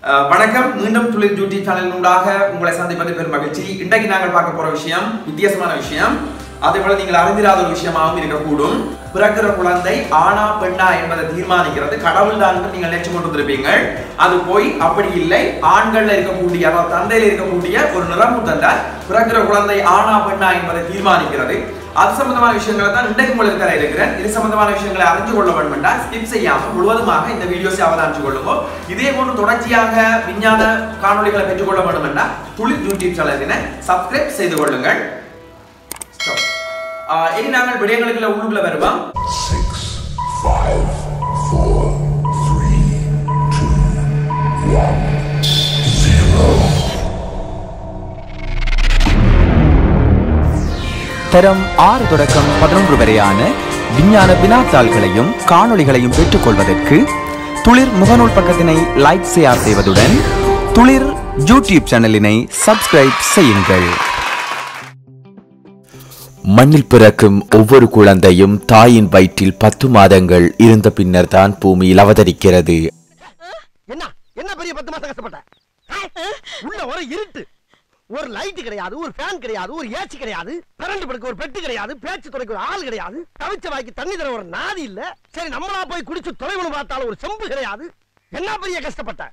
வணக்கம் மீண்டும் துளிர் யூடியூப் சேனல் ஊடாக உங்களை சந்திப்பது பெரும் மகிழ்ச்சி. இன்றைக்கு நாங்கள் பார்க்க போற விஷயம் வித்தியாசமான விஷயம். அதேபோல நீங்கள் அறிந்திராத ஒரு விஷயமாகவும் இருக்கக்கூடும். பிறக்கிற குழந்தை ஆனா பெண்ணா என்பதை தீர்மானிக்கிறது கடவுள் தான் என்று நீங்கள் நினைச்சு கொண்டிருப்பீங்க. அது போய் அப்படி இல்லை. ஆண்கள்ல இருக்கக்கூடிய அதாவது தந்தையில இருக்கக்கூடிய ஒரு நிறமூர்த்தம் தான் பிறக்கிற குழந்தை ஆனா பெண்ணா என்பதை தீர்மானிக்கிறது. அது சம்பந்தமான விஷயங்களை தான் இன்றைக்கு உங்களுக்கு தர இருக்கிறேன். இது சம்பந்தமான விஷயங்களை அறிந்து கொள்ள வேண்டும் என்றால் ஸ்கிப் செய்யாமல் முழுவதுமாக இந்த வீடியோஸை அவதானிச்சு கொள்ளுங்க. இதே போன்று தொடர்ச்சியாக விஞ்ஞான காணொலிகளை பெற்றுக்கொள்ள வேண்டும் என்றால் துளிர் யூடியூப் சேனலினை சப்ஸ்கிரைப் செய்து கொள்ளுங்கள். இனி நாங்கள் விடயங்களுக்குள்ள உள்ளுக்குள்ள வருவோம். 6, 5, 4, 3, 2, 1, 0. தரம் 6 தொடக்கம் 11 வரையான விஞ்ஞான வினாத்தாள்களையும் காணொளிகளையும் பெற்றுக்கொள்வதற்கு துளிர் முகநூல் பக்கத்தினை லைக் ஷேர் செய்வதுடன் துளிர் யூடியூப் சேனலினை சப்ஸ்கிரைப் செய்யுங்கள். மண்ணில் பிறக்கும் ஒவ்வொரு குழந்தையும் தாயின் வயிற்றில் 10 மாதங்கள் இருந்த பின்னர் தான் பூமியில் அவதரிக்கிறது. என்ன பெரிய 10 மாசம் கஷ்டப்பட்ட? உள்ள ஒரு இருட்டு, ஒரு லைட் கிடையாது, ஒரு ஃபேன் கிடையாது, ஒரு ஏசி கிடையாது, கரண்ட் படுக்க ஒரு பெட்டு கிடையாது, பேச்சு துறைக்கு ஒரு ஆள் கிடையாது, தவிச்ச வாய்க்கு தண்ணி தர ஒரு நாதி இல்ல. சரி நம்மளா போய் குடிச்சு தொலைவனு பார்த்தாலும் ஒரு செம்பு கிடையாது. என்ன பெரிய கஷ்டப்பட்ட?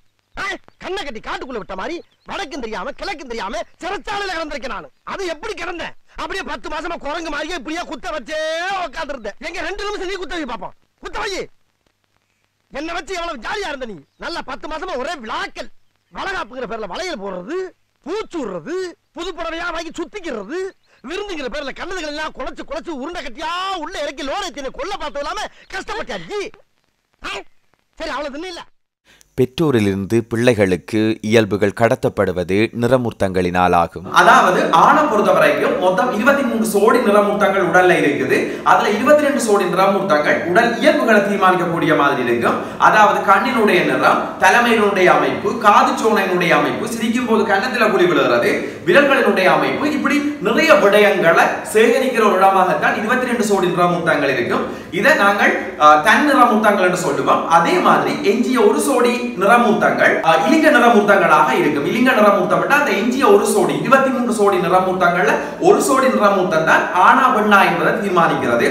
கண்ணை கட்டி காட்டுக்குள்ள விட்ட மாதிரி வடக்கும் தெரியாம கிழக்கும் தெரியாம சிறைச்சாலையில கிடந்திருக்கேன் நான். அது எப்படி கிடந்தேன்? அப்படியே 10 மாசமா குரங்கு மாதிரியே இப்படியே குத்த வச்சே உட்கார்ந்து இருந்தேன். எங்க 2 நிமிஷம் நீ குத்த வை பாப்போம். குத்த வை. என்ன வச்சு எவ்வளவு ஜாலியா இருந்த நீ? நல்லா 10 மாசமா ஒரே விளாக்கல். வளகாப்புங்கிற பேர்ல வளையல் போடுறது, பூச்சுடுறது, புது புடவையா வாங்கி சுத்திக்கிறது, விருந்துங்கிற பேர்ல கண்ணதுகள் எல்லாம் குழைச்சு உருண்டை கட்டியா உள்ள இறக்கி லோரத்தின கொல்ல பார்த்தது இல்லாம கஷ்டப்பட்டாச்சு. சரி அவ்வளவு தின்னு இல்ல. பெற்றோரிலிருந்து பிள்ளைகளுக்கு இயல்புகள் கடத்தப்படுவது நிறமூர்த்தங்களினால் ஆகும். அதாவது ஆணை பொறுத்த வரைக்கும் மொத்தம் 23 சோடி நிறமூர்த்தங்கள் உடல்ல இருக்குது. அதுல 22 சோடி நிறமூர்த்தங்கள் உடல் இயல்புகளை தீர்மானிக்கக்கூடிய மாதிரி இருக்கும். அதாவது கண்ணினுடைய நிறம், தலைமையினுடைய அமைப்பு, காது சோனையினுடைய அமைப்பு, சிரிக்கும் போது கன்னத்துல குழி விழுகிறது, விரல்களினுடைய அமைப்பு, இப்படி நிறைய விடயங்களை சேகரிக்கிற ஒரு இடமாகத்தான் 22 சோடி நிறமூர்த்தங்கள் இருக்கும். இதை நாங்கள் தன் நிறமூர்த்தங்கள் என்று சொல்லுவோம். அதே மாதிரி எஞ்சிய ஒரு சோடி நிறமூர்த்தங்கள் இலிங்க நிறமூர்த்தங்களாக இருக்கும். இலிங்க நிறமூர்த்தம் அந்த எஞ்சிய ஒரு சோடி 23 சோடி நிறமூர்த்தங்கள்ல ஒரு சோடி நிறமூர்த்தம் தான் ஆனா பெண்ணா என்பதை தீர்மானிக்கிறது.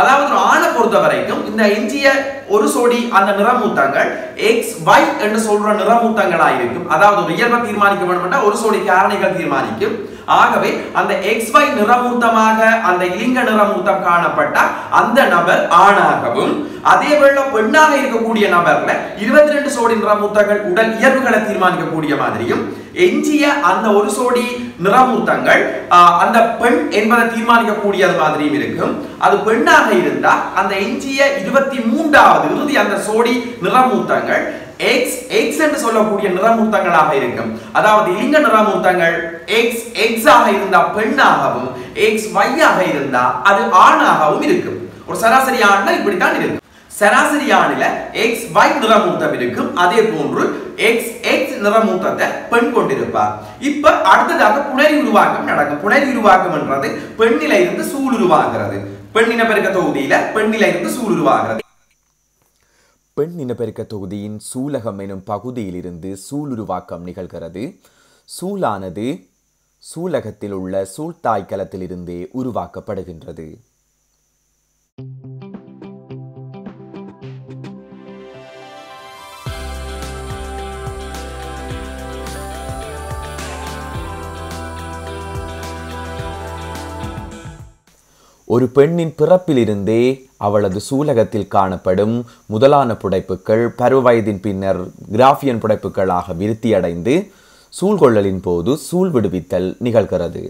அதாவது ஒரு ஆணை பொறுத்த வரைக்கும் இந்த எஞ்சிய ஒரு சோடி அந்த நிறமூர்த்தங்கள் எக்ஸ் ஒய் என்று சொல்ற நிறமூர்த்தங்களா இருக்கும். அதாவது ஒரு இயல்பை தீர்மானிக்க வேண்டும் ஒரு சோடி காரணிகள் தீர்மானிக்கும். ஆகவே அந்த எக்ஸ் ஒய் நிறமூர்த்தமாக அந்த இலிங்க நிறமூர்த்தம் காணப்பட்ட அந்த நபர் ஆணாகவும், அதேவேளை பெண்ணாக இருக்கக்கூடிய நபர்ல 22 சோடி நிறமூர்த்தங்கள் உடல் இயல்புகளை தீர்மானிக்கக்கூடிய மாதிரியும், எஞ்சிய அந்த ஒரு சோடி நிறமூர்த்தங்கள் அந்த பெண் என்பதை தீர்மானிக்கக்கூடியது மாதிரியும் இருக்கும். அது பெண்ணாக இருந்தா அந்த எஞ்சிய 23வது இறுதி அந்த சோடி நிறமூர்த்தங்கள் எக்ஸ் எக்ஸ் என்று சொல்லக்கூடிய நிறமூர்த்தங்களாக இருக்கும். அதாவது இலிங்க நிறமூர்த்தங்கள் எக்ஸ் எக்ஸ் ஆக இருந்தா பெண்ணாகவும், எக்ஸ் ஒய் ஆக இருந்தா அது ஆணாகவும் இருக்கும். ஒரு சராசரி ஆண்ல இப்படித்தான் இருக்கும். சராசரி ஆணில எக்ஸ் ஒய் நிறமூர்த்தம் இருக்கும். அதே போன்று எக்ஸ் எக்ஸ் நிறமூர்த்தத்தை பெண் கொண்டிருப்பார். இப்ப அடுத்ததாக புணரி உருவாக்கம் நடக்கும். புணரி உருவாக்கம் என்றது பெண்ணில இருந்து சூழ் உருவாகிறது. பெண் இனப்பெருக்க தொகுதியில பெண்ணில இருந்து சூழ் உருவாகிறது. பெண் இனப்பெருக்க தொகுதியின் சூலகம் எனும் பகுதியிலிருந்து சூளுருவாக்கம் நிகழ்கிறது. சூலானது சூலகத்தில் உள்ள சூழ்தாய்க்கலத்திலிருந்தே உருவாக்கப்படுகின்றது. ஒரு பெண்ணின் பிறப்பிலிருந்தே அவளது சூலகத்தில் காணப்படும் முதலான புடைப்புகள் பருவவயதின் பின்னர் கிராஃபியன் புடைப்புகளாக விருத்தியடைந்து சூழ்கொள்ளலின் போது சூழ் விடுவித்தல் நிகழ்கிறது.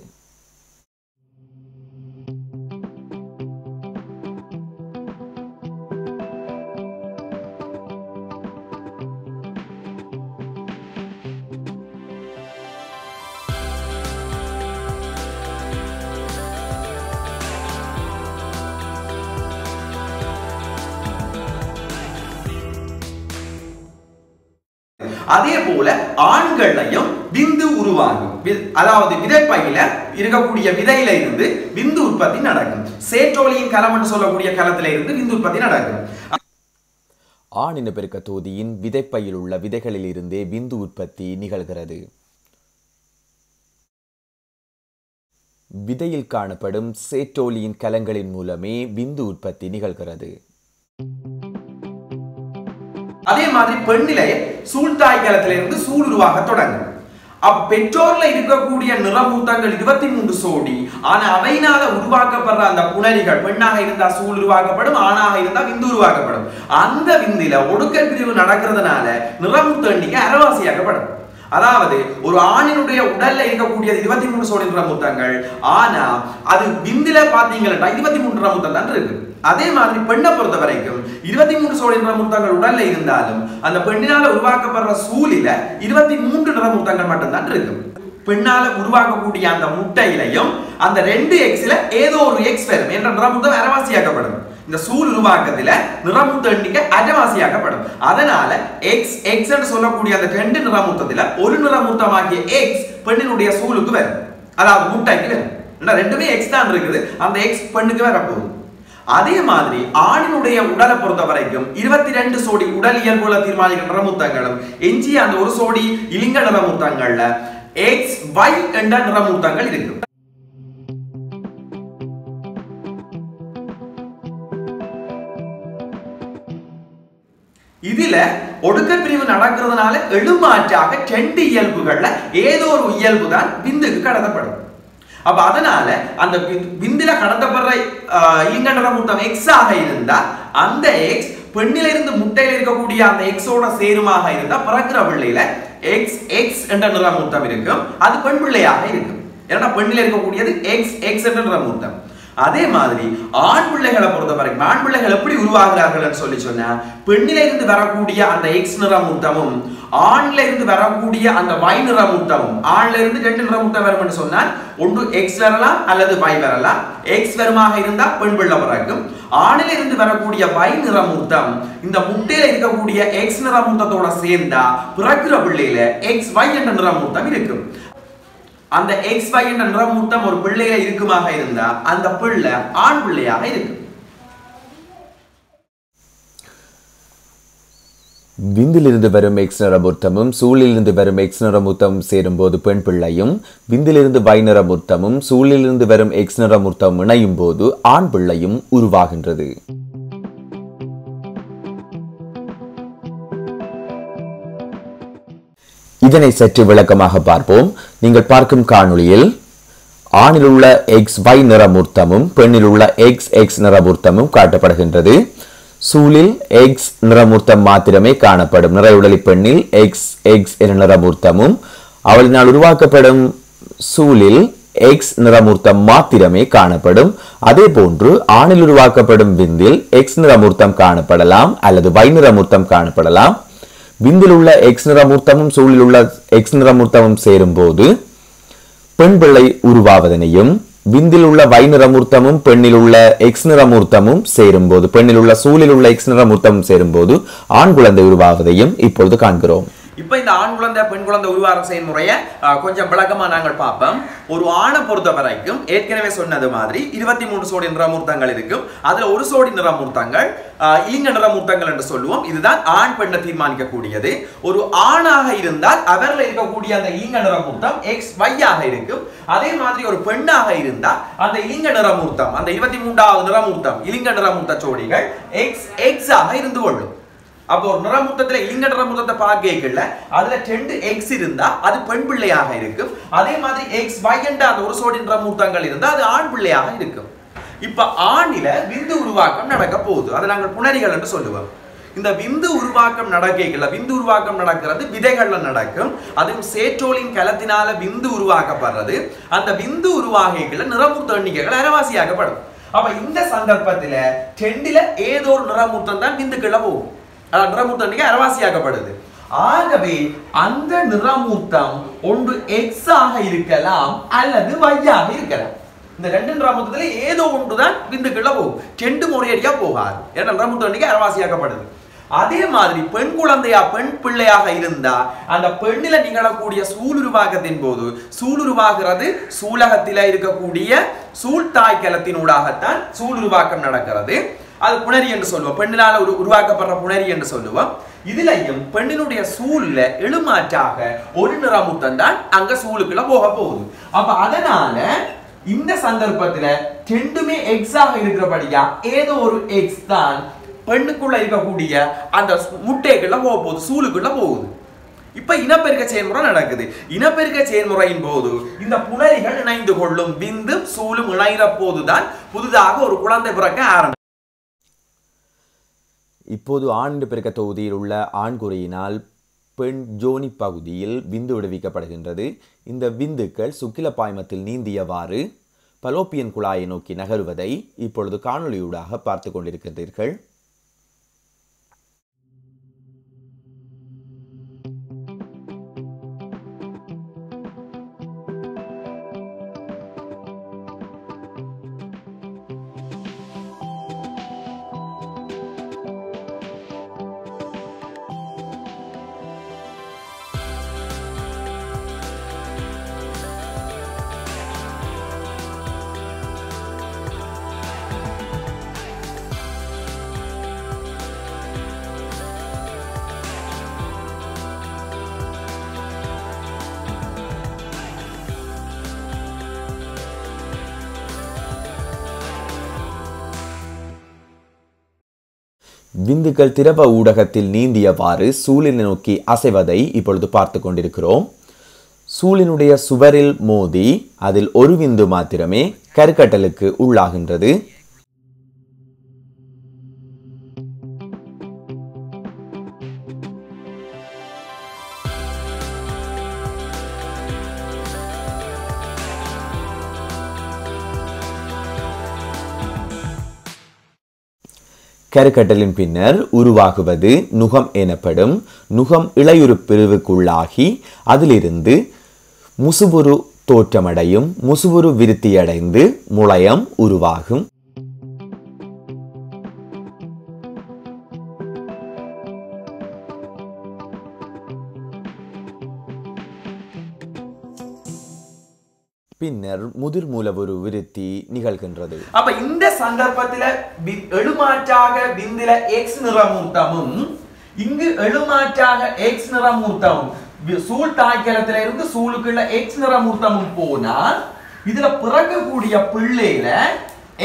அதே போல ஆண்களையும் விந்து உருவாகும். அதாவது விதைப்பையில இருக்கக்கூடிய விதையில இருந்து விந்து உற்பத்தி நடக்கும். சேற்றோலியின் கலம் என்று சொல்லக்கூடிய கலத்தில இருந்து விந்து உற்பத்தி நடக்கும். ஆணின பெருக்க தொகுதியின் விதைப்பையில் உள்ள விதைகளில் இருந்தே விந்து உற்பத்தி நிகழ்கிறது. விதையில் காணப்படும் சேட்டோலியின் கலங்களின் மூலமே விந்து உற்பத்தி நிகழ்கிறது. அதே மாதிரி பெண்ணிலே சூழ்தாய் கலத்திலிருந்து சூழ் உருவாக தொடங்கும். பெற்றோர்ல இருக்கக்கூடிய நிறமூர்த்தங்கள் 23 சோடி. ஆனா அவையினால உருவாக்கப்படுற அந்த புணரிகள் பெண்ணாக இருந்தா சூழ் உருவாக்கப்படும், ஆணாக இருந்தா விந்து உருவாக்கப்படும். அந்த விந்தில ஒடுக்கல் பிரிவு நடக்கிறதுனால நிறமூர்த்த எண்ணிக்கை அரைவாசியாக்கப்படும். அதாவது ஒரு ஆணினுடைய உடல்ல இருக்கக்கூடிய 23 சோடி நிறமூர்த்தங்கள், ஆனா அது விந்தில பாத்தீங்கன்னா 23 நிறமூர்த்தம் தான் இருக்கு. அதே மாதிரி பெண்ணை பொறுத்த வரைக்கும் 23 சோடி நிறமூர்த்தங்கள் உடல்ல இருந்தாலும் அந்த பெண்ணினால உருவாக்கப்படுற சூழில 23 நிறமூர்த்தங்கள் மட்டும்தான் இருக்கு. பெண்ணால உருவாக்கக்கூடிய அந்த முட்டையிலையும் அந்த 2 எக்ஸ்ல ஏதோ ஒரு எக்ஸ் வரும் என்ற நிறமூர்த்தம் அரைவாசியாக்கப்படும். இந்த சூழ் உருவாக்கத்துல நிறமூர்த்த எண்ணிக்கை அரைவாசியாக்கப்படும். அதனால எக்ஸ் எக்ஸ் என்று சொல்லக்கூடிய அந்த 2 நிறமூர்த்தத்துல ஒரு நிறமூர்த்தமாகிய எக்ஸ் பெண்ணினுடைய சூழுக்கு வரும், அதாவது முட்டைக்கு வரும். ரெண்டுமே எக்ஸ் தான் இருக்குது, அந்த எக்ஸ் பெண்ணுக்கு வரப்போகுது. அதே மாதிரி ஆணினுடைய உடலை பொறுத்த வரைக்கும் 22 சோடி உடல் இயல்புல தீர்மானிக்கிற நிறமூர்த்தங்களும் எஞ்சிய அந்த ஒரு சோடி இலிங்க நிறமூர்த்தங்கள்ல எக்ஸ் Y என்ற நிறமூர்த்தங்கள் இருக்கு. இதுல ஒடுக்கல் பிரிவு நடக்கிறதுனால எழுமாற்றாக 2 இயல்புகள்ல ஏதோ ஒரு இயல்பு தான் விந்துக்கு கடத்தப்படும். அப்ப அதனால அந்த விந்தில கடத்தப்படுற இலிங்க நிறமூர்த்தம் எக்ஸ் ஆக இருந்தா அந்த எக்ஸ் பெண்ணிலிருந்து முட்டையில இருக்கக்கூடிய அந்த எக்ஸோட சேருமாக இருந்தா பிறக்கிற பிள்ளையில எக்ஸ் எக்ஸ் என்ற நிறமூர்த்தம் இருக்கும், அது பெண் பிள்ளையாக இருக்கும். ஏன்னா பெண்ணில இருக்கக்கூடியது எக்ஸ் எக்ஸ் என்ற நிறமூர்த்தம். அதே மாதிரி ஆண் பிள்ளைகளை பொறுத்த வரைக்கும் ஆண் பிள்ளைகள் எப்படி உருவாகிறார்கள் சொல்லி சொன்னா பெண்ணில இருந்து வரக்கூடிய அந்த எக்ஸ் நிறமூர்த்தமும் ஆண்ல இருந்து வரக்கூடிய அந்த Y நிறமூர்த்தமும், ஆண்ல இருந்து 2 நிறமூர்த்தம் வரும் என்று சொன்னால் ஒன்று எக்ஸ் வரலாம் அல்லது Y வரலாம். எக்ஸ் வருமாக இருந்தா பெண் பிள்ளை பிறக்கும். ஆணில இருந்து வரக்கூடிய Y நிறமூர்த்தம் இந்த முட்டையில இருக்கக்கூடிய எக்ஸ் நிறமூர்த்தத்தோட சேர்ந்தா பிறக்கிற பிள்ளையில எக்ஸ் Y என்ற நிறமூர்த்தம் இருக்கும். அந்த எக்ஸ் Y என்ற நிறமூர்த்தம் ஒரு பிள்ளையில இருக்குமாக இருந்தா அந்த பிள்ளை ஆண் பிள்ளையாக இருக்கும். விந்திலிருந்து வரும் எக்ஸ் நிறமூர்த்தமும் சூழிலிருந்து வரும் எக்ஸ் நிறமூர்த்தமும் சேரும்போது பெண் பிள்ளையும், விந்திலிருந்து Y நிறமூர்த்தமும் சூழிலிருந்து வரும் எக்ஸ் நிறமூர்த்தமும் இணையும் போது ஆண் பிள்ளையும் உருவாகின்றது. இதனை சற்று விளக்கமாக பார்ப்போம். நீங்கள் பார்க்கும் காணொளியில் ஆணில் உள்ள XY நிறமூர்த்தமும் பெண்ணில் உள்ள XX நிறமூர்த்தமும் காட்டப்படுகின்றது. சூழில் X நிறமூர்த்தம் மாத்திரமே காணப்படும். நிறையுடலி பெண்ணில் XX என்ற நிறமூர்த்தமும் அவளினால் உருவாக்கப்படும் சூழில் X நிறமூர்த்தம் மாத்திரமே காணப்படும். அதே போன்று ஆணில் உருவாக்கப்படும் விந்தில் X நிறமூர்த்தம் காணப்படலாம் அல்லது Y நிறமூர்த்தம் காணப்படலாம். விந்தில் உள்ள எக்ஸ் நிறமூர்த்தமும் சூழில் உள்ள எக்ஸ் நிறமூர்த்தமும் சேரும் போது பெண் பிள்ளை உருவாவதனையும், விந்தில் உள்ள Y நிறமூர்த்தமும் பெண்ணில் உள்ள எக்ஸ் நிறமூர்த்தமும் சேரும் போது பெண்ணில் உள்ள சூழில் உள்ள எக்ஸ் நிறமூர்த்தமும் சேரும் போது ஆண் குழந்தை உருவாவதையும் இப்பொழுது காண்கிறோம். இப்ப இந்த ஆண் குழந்தை பெண் குழந்தை உருவாக செயல்முறையை கொஞ்சம் விளக்கமா நாங்கள் பார்ப்போம். ஒரு ஆணை பொறுத்த வரைக்கும் ஏற்கனவே சொன்னது மாதிரி 23 சோடி நிறமூர்த்தங்கள் இருக்கும். அதுல ஒரு சோடி நிறமூர்த்தங்கள் இலிங்க நிறமூர்த்தங்கள் என்று சொல்லுவோம். இதுதான் ஆண் பெண்ணை தீர்மானிக்கக்கூடியது. ஒரு ஆணாக இருந்தால் அவர்ல இருக்கக்கூடிய அந்த இலிங்க நிறமூர்த்தம் XY ஆக இருக்கும். அதே மாதிரி ஒரு பெண்ணாக இருந்தால் அந்த இலிங்க நிறமூர்த்தம், அந்த 23வது நிறமூர்த்தம் இலிங்க நிறமூர்த்த சோடிகள் XX ஆக இருந்து கொள்ளும். அப்போ ஒரு நிறமூர்த்தத்துல இலிங்க நிறமூர்த்தத்தை பார்க்கல அதுல 2 எக்ஸ் இருந்தா அது பெண் பிள்ளையாக இருக்கும். அதே மாதிரி XY என்ற அந்த ஒரு சோடி நிறமூர்த்தங்கள் இருந்தா அது ஆண் பிள்ளையாக இருக்கும். இப்ப ஆணில விந்து உருவாக்கம் நடக்க போகுது. அதை நாங்கள் புணரிகள் என்று சொல்லுவோம். இந்த விந்து உருவாக்கம் நடக்கல, விந்து உருவாக்கம் நடக்கிறது விதைகள்ல நடக்கும். அதுவும் சேற்றோலின் கலத்தினால விந்து உருவாக்கப்படுறது. அந்த விந்து உருவாகல நிறமூர்த்த எண்ணிக்கைகள் அரைவாசியாக்கப்படும். அப்ப இந்த சந்தர்ப்பத்துல 2ல ஏதோ ஒரு நிறமூர்த்தம் தான் விந்துக்குள்ள போகும். நிறமூர்த்த எண்ணிக்கை அரைவாசியாக்கப்படுது. ஆகவே அந்த நிறமூர்த்தம் ஒன்று எக்ஸ் ஆக இருக்கலாம் அல்லது Y ஆக இருக்கலாம். இந்த 2 நிறமூர்த்தத்துல ஏதோ ஒன்றுதான் விந்துக்குள்ள போகும். 2 முறையடியா போகாது. ஏன்னா நிறமூர்த்த எண்ணிக்கை அரைவாசியாக்கப்படுது. அதே மாதிரி பெண் குழந்தையா பெண் பிள்ளையாக இருந்தா அந்த பெண்ணில நிகழக்கூடிய சூளுருவாக்கத்தின் போது சூளுருவாகிறது சூலகத்தில இருக்கக்கூடிய சூழ்தாய் கலத்தினூடாகத்தான் சூளுருவாக்கம் நடக்கிறது. அது புணரி என்று சொல்லுவோம். பெண்ணினால உருவாக்கப்படுற புணரி என்று சொல்லுவோம். இதுலயும் பெண்ணினுடைய சூழ்ல எழுமாற்றாக ஒரு நிறமூர்த்தம் தான் அங்க சூழுக்குள்ள போக போகுது. அப்ப அதனால இந்த சந்தர்ப்பத்துல ரெண்டுமே எக்ஸ் ஆக இருக்கிறபடியா ஏதோ ஒரு எக்ஸ் தான் பெண்ணுக்குள்ள இருக்கக்கூடிய அந்த முட்டைக்குள்ள போக போகுது, சூழுக்குள்ள போகுது. இப்ப இனப்பெருக்க செயல்முறை நடக்குது. இனப்பெருக்க செயல்முறையின் போது இந்த புணரிகள் இணைந்து கொள்ளும், விந்தும் சூழும் இணைகிற போதுதான் புதிதாக ஒரு குழந்தை பிறக்க ஆரம்பிக்கும். இப்போது ஆண் பெருக்க தொகுதியில் உள்ள ஆண்குறியினால் பெண் ஜோனி பகுதியில் விந்து விடுவிக்கப்படுகின்றது. இந்த விந்துக்கள் சுக்கில பாய்மத்தில் நீந்தியவாறு பலோப்பியன் குழாயை நோக்கி நகருவதை இப்பொழுது காணொளியூடாக பார்த்து கொண்டிருக்கின்றீர்கள். விந்துக்கள் திரவ ஊடகத்தில் நீந்தியவாறு சூழினை நோக்கி அசைவதை இப்பொழுது பார்த்து கொண்டிருக்கிறோம். சூழினுடைய சுவரில் மோதி அதில் ஒரு விந்து மாத்திரமே கருக்கட்டலுக்கு உள்ளாகின்றது. கருக்கட்டலின் பின்னர் உருவாகுவது நுகம் எனப்படும். நுகம் இளையுறு பிரிவுக்குள்ளாகி அதிலிருந்து முசுபுரு தோற்றமடையும். முசுபுரு விருத்தியடைந்து முளையம் உருவாகும். பின்னர் முதிர் மூலவொரு விருத்தி நிகழ்கின்றது. அப்ப இந்த சந்தர்ப்பத்துல எழுமாற்றாக விந்தில எக்ஸ் நிறமூர்த்தமும் இங்கு எழுமாற்றாக எக்ஸ் நிறமூர்த்தமும் சூழ் தாய்க்கலத்தில இருந்து சூழுக்குள்ள எக்ஸ் நிறமூர்த்தமும் போனால் இதுல பிறக்கக்கூடிய பிள்ளையில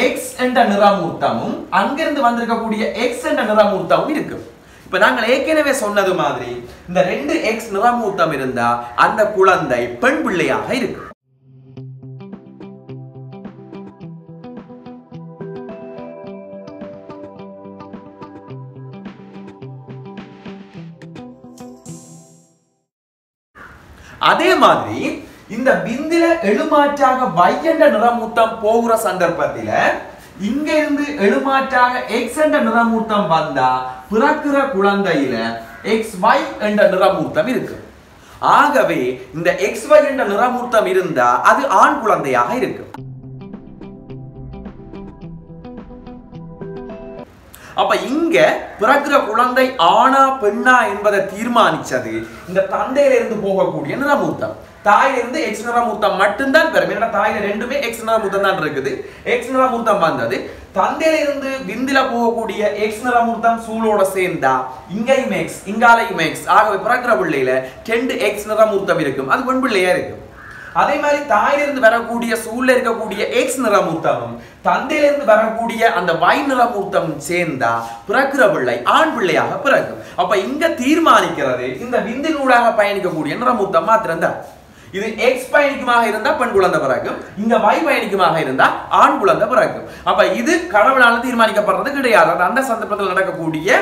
எக்ஸ் என்ற நிறமூர்த்தமும் அங்கிருந்து வந்திருக்கக்கூடிய எக்ஸ் என்ற நிறமூர்த்தமும் இருக்கு. இப்ப நாங்கள் ஏற்கனவே சொன்னது மாதிரி இந்த 2 எக்ஸ் நிறமூர்த்தம் இருந்தா அந்த குழந்தை பெண் பிள்ளையாக இருக்கு. அதே மாதிரி இந்த விந்தில எழுமாற்றாக Y என்ற நிறமூர்த்தம் போகிற சந்தர்ப்பத்தில இங்க இருந்து எழுமாற்றாக X என்ற நிறமூர்த்தம் வந்தா பிறக்கிற குழந்தையில XY என்ற நிறமூர்த்தம் இருக்கு. ஆகவே இந்த XY என்ற நிறமூர்த்தம் இருந்தா அது ஆண் குழந்தையாக இருக்கு. அப்ப இங்க பிறக்கிற குழந்தை ஆணா பெண்ணா என்பதை தீர்மானிச்சது இந்த தந்தையில இருந்து போகக்கூடிய நிறமூர்த்தம். தாயில இருந்து எக்ஸ் நிறமூர்த்தம் மட்டும்தான் பெறும். ஏன்னா தாயில ரெண்டுமே எக்ஸ் நிறமூர்த்தம் தான் இருக்குது. எக்ஸ் நிறமூர்த்தம் வந்தது. தந்தையில இருந்து விந்தில போகக்கூடிய எக்ஸ் நிறமூர்த்தம் சூழோட சேர்ந்தா இங்கேயும் எக்ஸ் இங்காலையும் எக்ஸ். ஆகவே பிறக்கிற பிள்ளையில 2 எக்ஸ் நிறமூர்த்தம் இருக்கும். அது பெண் பிள்ளையா இருக்கும். அதே மாதிரி தாயிலிருந்து வரக்கூடிய சூழ்ல இருக்கக்கூடிய எக்ஸ் நிறமூர்த்தமும் தந்தையிலிருந்து வரக்கூடிய அந்த Y நிறமூர்த்தமும் சேர்ந்தா பிறக்கிற பிள்ளை ஆண் பிள்ளையாக பிறக்கும். அப்ப இங்க தீர்மானிக்கிறது இந்த விந்தினூடாக பயணிக்கக்கூடிய நிறமூர்த்தம் மாத்திரம்தான். இது எக்ஸ் பயணிக்குமாக இருந்தா பெண் குழந்தை பிறக்கும், இங்க Y பயணிக்குமாக இருந்தா ஆண் குழந்தை பிறக்கும். அப்ப இது கடவுளால தீர்மானிக்கப்படுறது கிடையாது. அந்த சந்தர்ப்பத்தில் நடக்கக்கூடிய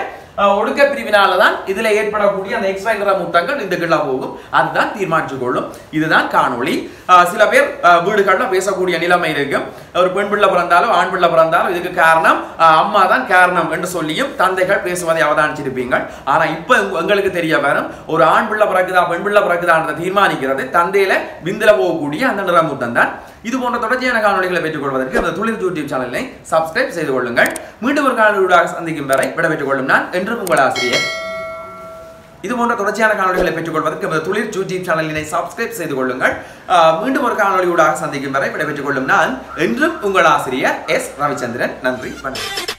ஒடுக்க பிரிவினாலதான் இதுல ஏற்படக்கூடிய அந்த எக்ஸ் நிறமூர்த்தங்கள் இந்த கிள்ள போகும். அதுதான் தீர்மானிச்சு கொள்ளும். இதுதான் காணொளி. சில பேர் வீடுகள்ல பேசக்கூடிய நிலைமை இருக்கும். ஒரு பெண் பிள்ளை பிறந்தாலும் ஆண் பிள்ளை பிறந்தாலும் இதுக்கு காரணம் அம்மா தான் காரணம் என்று சொல்லியும் தந்தைகள் பேசுவதை அவதானிச்சிருப்பீங்க. ஆனா இப்ப உங்களுக்கு தெரிய வரும் ஒரு ஆண் பிள்ளை பிறக்குதா பெண் பிள்ளை பிறக்குதான்றதை தீர்மானிக்கிறது தந்தையில விந்தில போகக்கூடிய அந்த நிறமூர்த்தம் தான். இது போன்ற தொடர்ச்சியான காணொளிகளை பெற்றுக் கொள்வதற்கு அந்த துளிர் யூடியூப் சேனலை சப்ஸ்கிரைப் செய்து கொள்ளுங்கள். மீண்டும் ஒரு காணொலியூடாக சந்திக்கும் வரை விடைபெற்றுக் கொள்ளும் நான் என்றும் உங்கள் ஆசிரியர். இது போன்ற தொடர்ச்சியான காணொளிகளை பெற்றுக் கொள்வதற்கு அந்த துளிர் யூடியூப் சேனலினை சப்ஸ்கிரைப் செய்து கொள்ளுங்கள். மீண்டும் ஒரு காணொலியூடாக சந்திக்கும் வரை விடைபெற்றுக் கொள்ளும் நான் என்றும் உங்கள் ஆசிரியர் எஸ் ரவிச்சந்திரன். நன்றி, வணக்கம்.